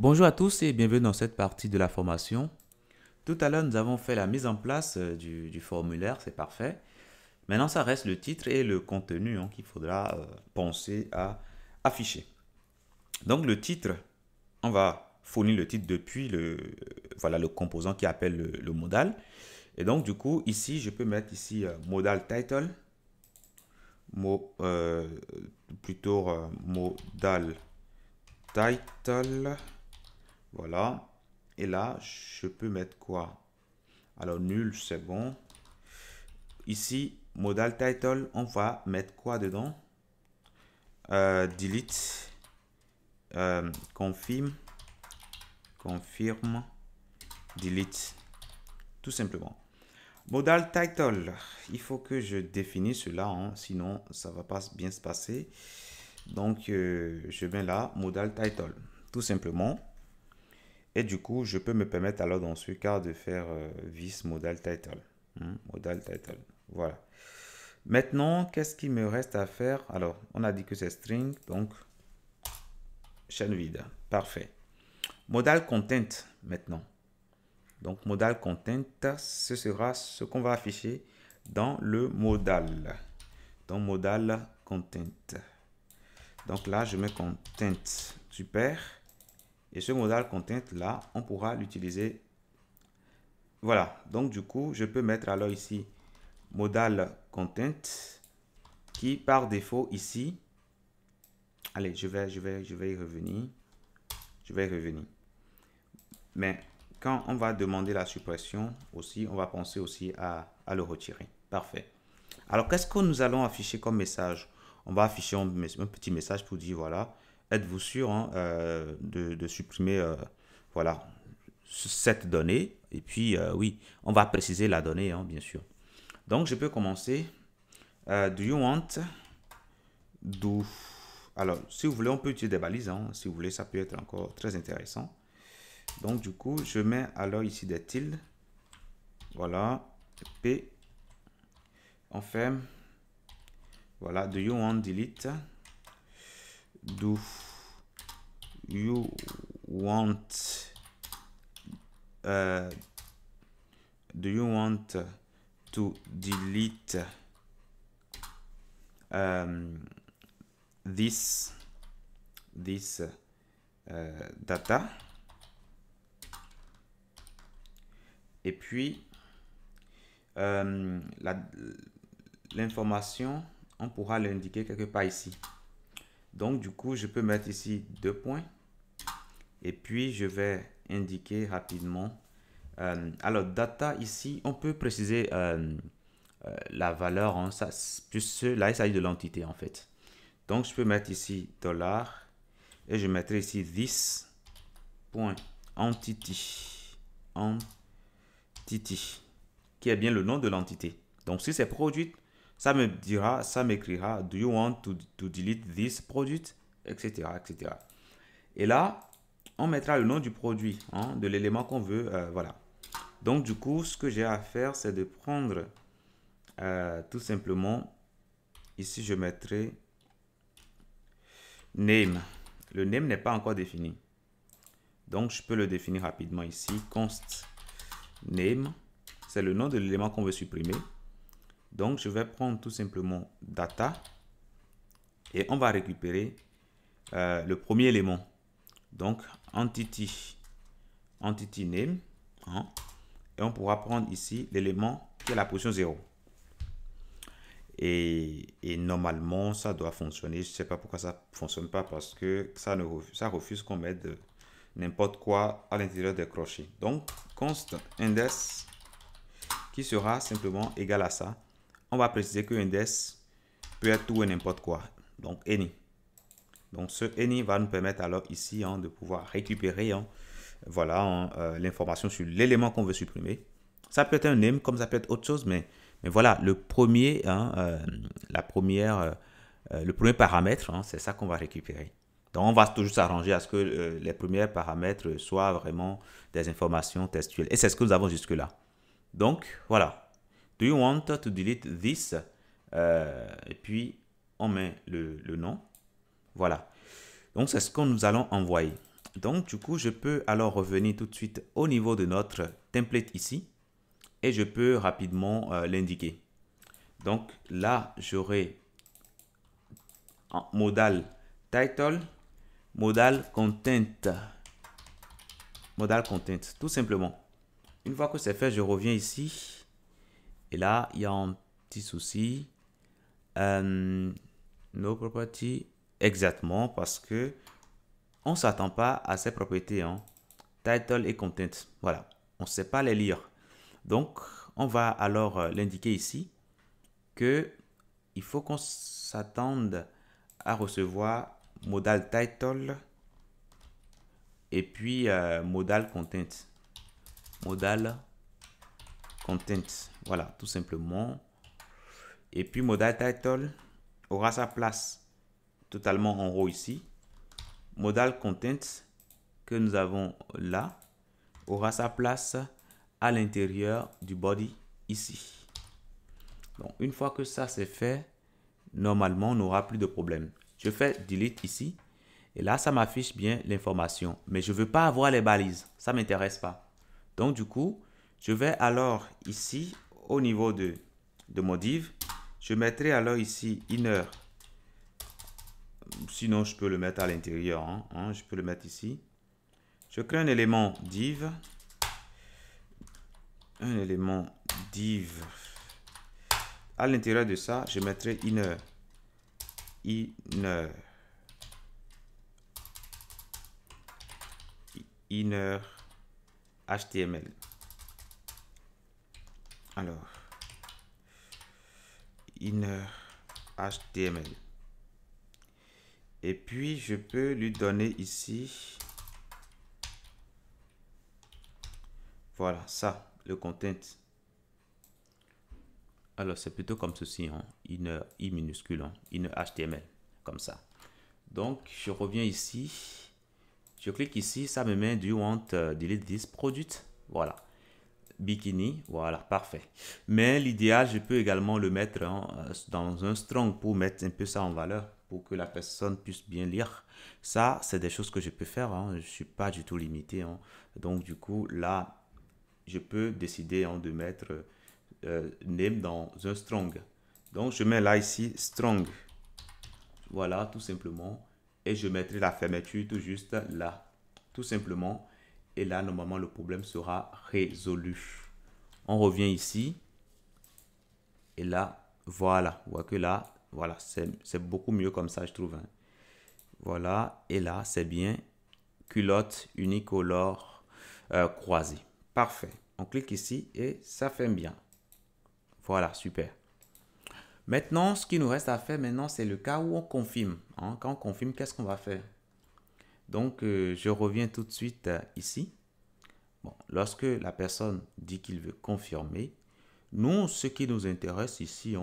Bonjour à tous et bienvenue dans cette partie de la formation. Tout à l'heure, nous avons fait la mise en place du formulaire, c'est parfait. Maintenant, ça reste le titre et le contenu qu'il faudra penser à afficher. Donc, le titre, on va fournir le titre depuis voilà, le composant qui appelle le modal. Et donc, du coup, ici, je peux mettre ici modal title, mo, plutôt modal title. Voilà. Et là, je peux mettre quoi? Alors, nul, c'est bon. Ici, modal title, on va mettre quoi dedans? Delete, confirme, delete, tout simplement. Modal title, il faut que je définisse cela, sinon ça va pas bien se passer. Donc, je mets là, modal title, tout simplement. Et du coup, je peux me permettre alors dans ce cas de faire vis modal title. Modal title, voilà. Maintenant, qu'est-ce qu'il me reste à faire? Alors, on a dit que c'est string, donc chaîne vide. Parfait. Modal content maintenant. Donc, modal content, ce sera ce qu'on va afficher dans le modal. Dans modal content. Donc là, je mets content. Super. Et ce modal content là, on pourra l'utiliser. Voilà. Donc, du coup, je peux mettre alors ici modal content qui par défaut ici. Allez, je vais y revenir. Je vais y revenir. Mais quand on va demander la suppression aussi, on va penser aussi à le retirer. Parfait. Alors, qu'est-ce que nous allons afficher comme message? On va afficher un petit message pour dire, voilà, êtes-vous sûr de supprimer, voilà, cette donnée? Et puis, oui, on va préciser la donnée, bien sûr. Donc, je peux commencer. Do you want do... Alors, si vous voulez, on peut utiliser des balises. Si vous voulez, ça peut être encore très intéressant. Donc, du coup, je mets alors ici des tildes. Voilà. P. On ferme. Voilà. Do you want delete? Do you want do you want to delete this data? Et puis l'information, on pourra l'indiquer quelque part ici. Donc du coup, je peux mettre ici 2 points. Et puis je vais indiquer rapidement. Alors data ici, on peut préciser la valeur. Ça, plus là, il s'agit de l'entité en fait. Donc je peux mettre ici dollar et je mettrai ici this.entity qui est bien le nom de l'entité. Donc si c'est produit, ça me dira, ça m'écrira do you want to delete this product, etc., etc. Et là, on mettra le nom du produit, de l'élément qu'on veut, voilà. Donc du coup, ce que j'ai à faire, c'est de prendre tout simplement, ici je mettrai name. Le name n'est pas encore défini. Donc je peux le définir rapidement ici, const name, c'est le nom de l'élément qu'on veut supprimer. Donc je vais prendre tout simplement data et on va récupérer le premier élément. Donc entity name, et on pourra prendre ici l'élément qui est la position 0. Et normalement, ça doit fonctionner. Je ne sais pas pourquoi ça ne fonctionne pas, parce que ça refuse qu'on mette n'importe quoi à l'intérieur des crochets. Donc, const index qui sera simplement égal à ça. On va préciser que index peut être tout et n'importe quoi. Donc, any. Donc, ce any va nous permettre alors ici de pouvoir récupérer voilà, l'information sur l'élément qu'on veut supprimer. Ça peut être un name, comme ça peut être autre chose, mais voilà, le premier, le premier paramètre, c'est ça qu'on va récupérer. Donc, on va toujours s'arranger à ce que les premiers paramètres soient vraiment des informations textuelles. Et c'est ce que nous avons jusque-là. Donc, voilà. Do you want to delete this? Et puis, on met le nom. Voilà. Donc, c'est ce que nous allons envoyer. Donc, du coup, je peux alors revenir tout de suite au niveau de notre template ici et je peux rapidement l'indiquer. Donc, là, j'aurai en modal title, modal content. Modal content, tout simplement. Une fois que c'est fait, je reviens ici. Et là, il y a un petit souci. No property. Exactement, parce que on ne s'attend pas à ces propriétés. Hein. Title et content. Voilà. On ne sait pas les lire. Donc, on va alors l'indiquer ici que il faut qu'on s'attende à recevoir modal title et puis modal content. Modal content. Voilà, tout simplement. Et puis modal title aura sa place totalement en haut ici. Modal content que nous avons là aura sa place à l'intérieur du body ici. Donc, une fois que ça c'est fait, normalement, on n'aura plus de problème. Je fais delete ici. Et là, ça m'affiche bien l'information. Mais je ne veux pas avoir les balises. Ça ne m'intéresse pas. Donc, du coup, je vais alors ici, au niveau de mon div, je mettrai alors ici inner. Sinon, je peux le mettre à l'intérieur. Je peux le mettre ici. Je crée un élément div. Un élément div. À l'intérieur de ça, je mettrai inner. Inner HTML. Alors, inner HTML. Et puis, je peux lui donner ici, voilà, ça, le content. Alors, c'est plutôt comme ceci, hein, inner, I minuscule, hein, inner HTML, comme ça. Donc, je reviens ici, je clique ici, ça me met du want delete this product, voilà. Bikini, voilà, parfait. Mais l'idéal, je peux également le mettre dans un strong pour mettre un peu ça en valeur, pour que la personne puisse bien lire. Ça, c'est des choses que je peux faire, hein. Je ne suis pas du tout limité. Hein. Donc, du coup, là, je peux décider de mettre name dans un strong. Donc, je mets là, ici, strong. Voilà, tout simplement. Et je mettrai la fermeture tout juste là, tout simplement. Et là, normalement, le problème sera résolu. On revient ici. Et là, voilà. Vous voyez que là, voilà, c'est beaucoup mieux comme ça, je trouve. Hein. Voilà. Et là, c'est bien. Culotte unicolore croisée. Parfait. On clique ici et ça fait bien. Voilà, super. Maintenant, ce qu'il nous reste à faire maintenant, c'est le cas où on confirme. Hein. Quand on confirme, qu'est-ce qu'on va faire? Donc, je reviens tout de suite ici. Bon, lorsque la personne dit qu'il veut confirmer, nous, ce qui nous intéresse ici,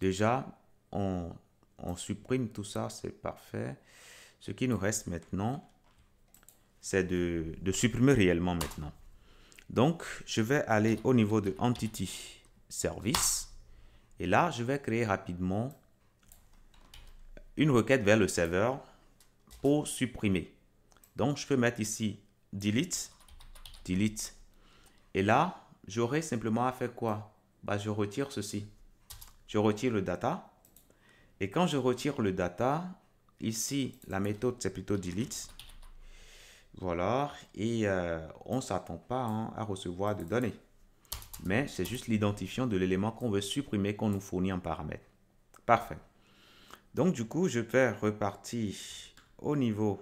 déjà, on supprime tout ça, c'est parfait. Ce qui nous reste maintenant, c'est de supprimer réellement maintenant. Donc, je vais aller au niveau de Entity Service. Et là, je vais créer rapidement une requête vers le serveur pour supprimer. Donc, je peux mettre ici delete, delete. Et là, j'aurai simplement à faire quoi? Je retire ceci. Je retire le data. Et quand je retire le data, ici, la méthode, c'est plutôt delete. Voilà. Et on ne s'attend pas à recevoir de données. Mais c'est juste l'identifiant de l'élément qu'on veut supprimer qu'on nous fournit en paramètre. Parfait. Donc, du coup, je vais repartir au niveau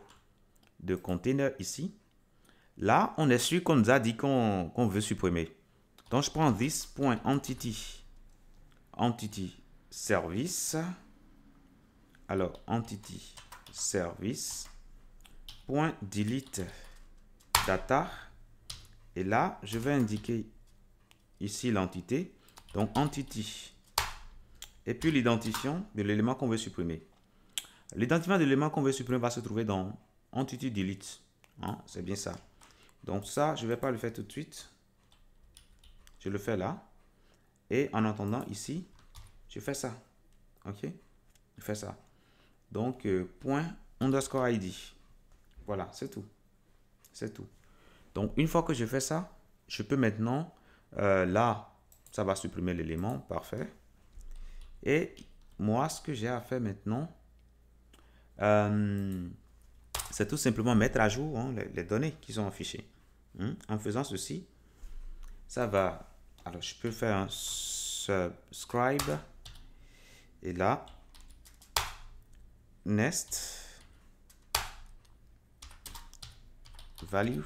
de container ici. Là, on est sûr qu'on nous a dit qu'on veut supprimer. Donc, je prends this.entity service. Alors, entity service .delete data. Et là, je vais indiquer ici l'entité. Donc, entity. Et puis, l'identifiant de l'élément qu'on veut supprimer. L'identifiant de l'élément qu'on veut supprimer va se trouver dans entity delete. Hein, c'est bien ça. Donc, ça, je ne vais pas le faire tout de suite. Je le fais là. Et en attendant, ici, je fais ça. OK? Je fais ça. Donc, point underscore ID. Voilà, c'est tout. C'est tout. Donc, une fois que je fais ça, je peux maintenant, là, ça va supprimer l'élément, parfait. Et moi, ce que j'ai à faire maintenant, c'est tout simplement mettre à jour hein, les données qui sont affichées. En faisant ceci, ça va... Alors, je peux faire un subscribe. Et là, nest value.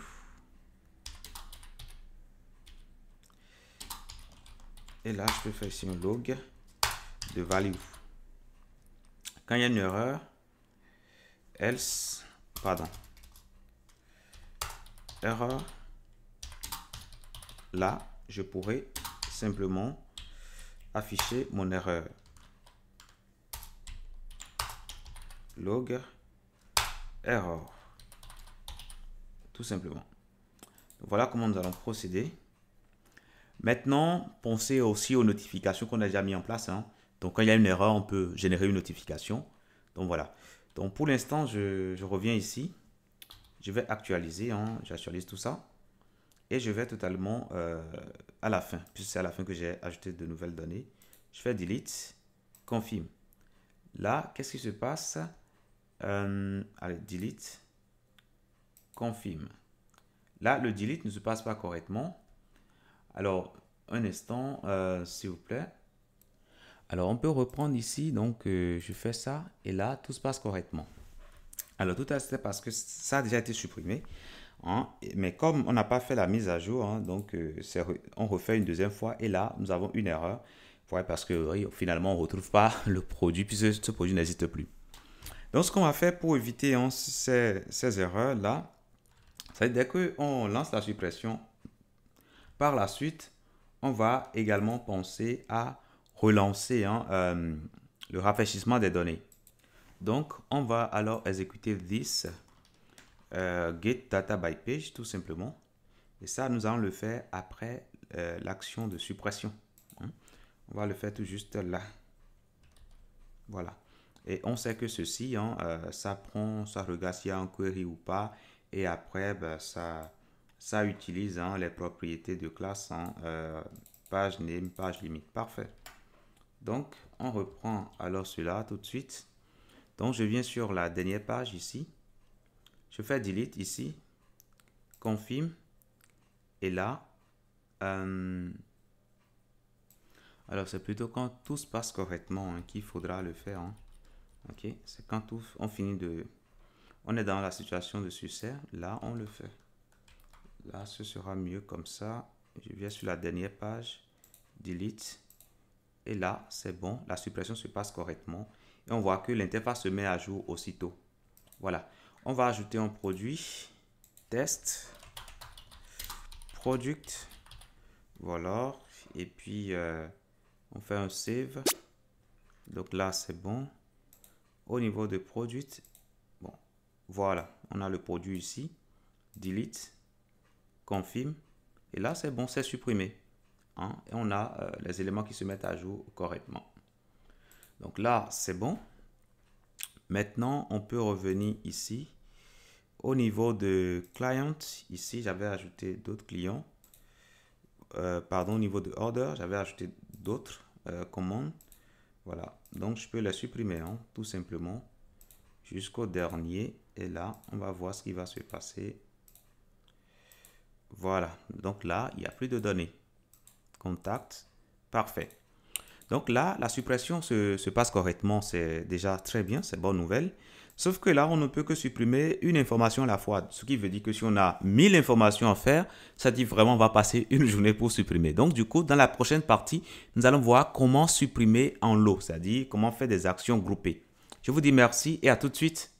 Et là, je peux faire ici un log de value. Quand il y a une erreur, else, pardon, erreur, là, je pourrais simplement afficher mon erreur. Log error. Tout simplement. Donc, voilà comment nous allons procéder. Maintenant, pensez aussi aux notifications qu'on a déjà mis en place. Hein. Donc, quand il y a une erreur, on peut générer une notification. Donc, voilà. Donc, pour l'instant, je reviens ici. Je vais actualiser. Hein. J'actualise tout ça. Et je vais totalement à la fin. Puisque c'est à la fin que j'ai ajouté de nouvelles données. Je fais delete, confirme. Là, qu'est-ce qui se passe? Allez, delete, confirme. Là, le delete ne se passe pas correctement. Alors, un instant, s'il vous plaît. Alors, on peut reprendre ici. Donc, je fais ça. Et là, tout se passe correctement. Alors, tout à c'est parce que ça a déjà été supprimé. Hein, mais comme on n'a pas fait la mise à jour, hein, donc on refait une deuxième fois. Et là, nous avons une erreur. Ouais, parce que oui, finalement, on ne retrouve pas le produit puisque ce produit n'existe plus. Donc, ce qu'on va faire pour éviter hein, ces erreurs-là, c'est dès qu'on lance la suppression, par la suite, on va également penser à relancer hein, le rafraîchissement des données. Donc, on va alors exécuter this get data by page tout simplement. Et ça, nous allons le faire après l'action de suppression. Hein. On va le faire tout juste là. Voilà. Et on sait que ceci, hein, ça regarde s'il y a un query ou pas. Et après, ben, ça utilise hein, les propriétés de classe, hein, page name, page limite. Parfait. Donc, on reprend alors cela tout de suite. Donc, je viens sur la dernière page ici. Je fais delete ici. Confirme. Et là, alors c'est plutôt quand tout se passe correctement hein, qu'il faudra le faire. Hein. Ok, c'est quand on finit de... On est dans la situation de succès. Là, on le fait. Là, ce sera mieux comme ça. Je viens sur la dernière page. Delete. Et là, c'est bon. La suppression se passe correctement. Et on voit que l'interface se met à jour aussitôt. Voilà. On va ajouter un produit. Test. Product. Voilà. Et puis, on fait un save. Donc là, c'est bon. Au niveau de produit, bon, voilà. On a le produit ici. Delete. Confirme. Et là, c'est bon, c'est supprimé. Hein, et on a les éléments qui se mettent à jour correctement. Donc là, c'est bon. Maintenant, on peut revenir ici. Au niveau de client, ici, j'avais ajouté d'autres clients. Pardon, au niveau de order, j'avais ajouté d'autres commandes. Voilà. Donc, je peux les supprimer, hein, tout simplement, jusqu'au dernier. Et là, on va voir ce qui va se passer. Voilà. Donc là, il n'y a plus de données. Contact. Parfait. Donc là, la suppression se passe correctement. C'est déjà très bien. C'est bonne nouvelle. Sauf que là, on ne peut que supprimer une information à la fois. Ce qui veut dire que si on a 1000 informations à faire, ça dit vraiment on va passer une journée pour supprimer. Donc du coup, dans la prochaine partie, nous allons voir comment supprimer en lot. C'est-à-dire comment faire des actions groupées. Je vous dis merci et à tout de suite.